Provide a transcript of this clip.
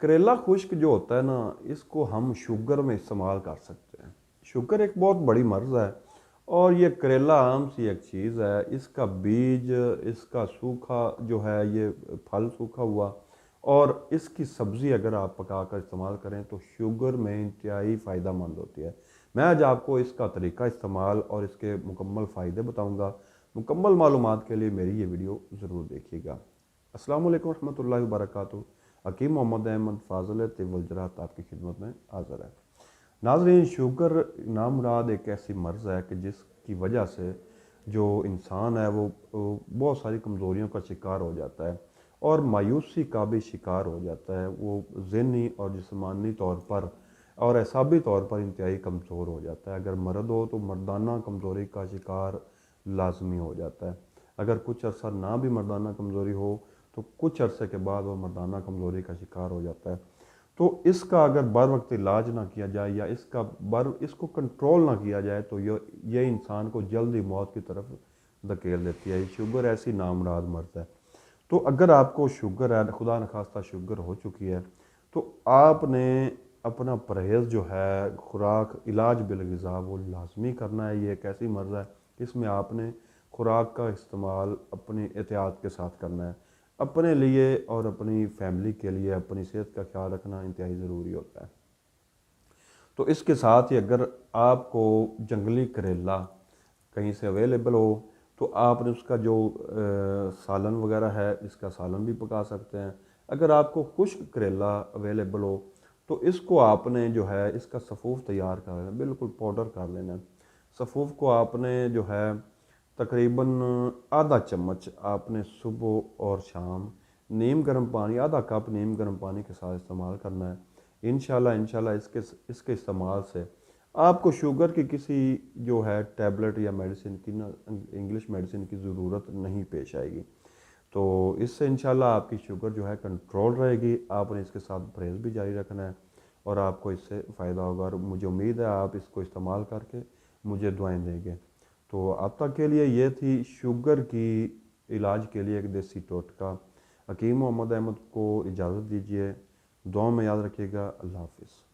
करेला खुश्क जो होता है ना, इसको हम शुगर में इस्तेमाल कर सकते हैं। शुगर एक बहुत बड़ी मर्ज़ है और ये करेला आम सी एक चीज़ है। इसका बीज, इसका सूखा जो है, ये फल सूखा हुआ, और इसकी सब्ज़ी अगर आप पका कर इस्तेमाल करें तो शुगर में इंतहाई फ़ायदा मंद होती है। मैं आज आपको इसका तरीका इस्तेमाल और इसके मुकम्मल फ़ायदे बताऊँगा। मुकम्मल मालूमात के लिए मेरी ये वीडियो ज़रूर देखिएगा। अस्सलाम वालेकुम रहमतुल्लाहि व बरकातुहू। हकीम मोहम्मद अहमद फ़ाज़िल तिब वल जराहत आपकी खिदमत में हाज़िर है। नाज़रीन, शुगर नामुराद एक ऐसी मर्ज़ है कि जिसकी वजह से जो इंसान है वो बहुत सारी कमज़ोरियों का शिकार हो जाता है और मायूसी का भी शिकार हो जाता है। वो ज़हनी और जिस्मानी तौर पर और एसाबी तौर पर इंतहाई कमज़ोर हो जाता है। अगर मर्द हो तो मर्दाना कमज़ोरी का शिकार लाजमी हो जाता है। अगर कुछ अर्सा ना भी मर्दाना कमज़ोरी हो तो कुछ अरसे के बाद वो मर्दाना कमज़ोरी का शिकार हो जाता है। तो इसका अगर बर वक्त इलाज ना किया जाए या इसको कंट्रोल ना किया जाए तो ये इंसान को जल्द ही मौत की तरफ धकेल देती है। शुगर ऐसी नामुराद मर्ज़ है। तो अगर आपको शुगर है, खुदा न खास्ता शुगर हो चुकी है, तो आपने अपना परहेज़ जो है, खुराक, इलाज बिलग़िज़ा, वो लाजमी करना है। ये एक ऐसी मर्ज़ है इसमें आपने खुराक का इस्तेमाल अपनी एहतियात के साथ करना है। अपने लिए और अपनी फैमिली के लिए अपनी सेहत का ख्याल रखना इंतहाई ज़रूरी होता है। तो इसके साथ ही अगर आपको जंगली करेला कहीं से अवेलेबल हो तो आपने उसका जो सालन वगैरह है, इसका सालन भी पका सकते हैं। अगर आपको खुश्क करेला अवेलेबल हो तो इसको आपने जो है, इसका सफ़ूफ तैयार कर लेना, बिल्कुल पाउडर कर लेना है। सफ़ूफ को आपने जो है तकरीबन आधा चम्मच आपने सुबह और शाम नीम गर्म पानी, आधा कप नीम गर्म पानी के साथ इस्तेमाल करना है। इंशाल्लाह इसके इस्तेमाल से आपको शुगर की किसी जो है टैबलेट या मेडिसिन की ना, इंग्लिश मेडिसिन की ज़रूरत नहीं पेश आएगी। तो इससे इंशाल्लाह आपकी शुगर जो है कंट्रोल रहेगी। आपने इसके साथ परहेज़ भी जारी रखना है और आपको इससे फ़ायदा होगा और मुझे उम्मीद है आप इसको इस्तेमाल करके मुझे दुआएं देंगे। तो अब तक के लिए ये थी शुगर की इलाज के लिए एक देसी टोटका। हकीम मोहम्मद अहमद को इजाज़त दीजिए। दुआ में याद रखिएगा। अल्लाह हाफ़िज़।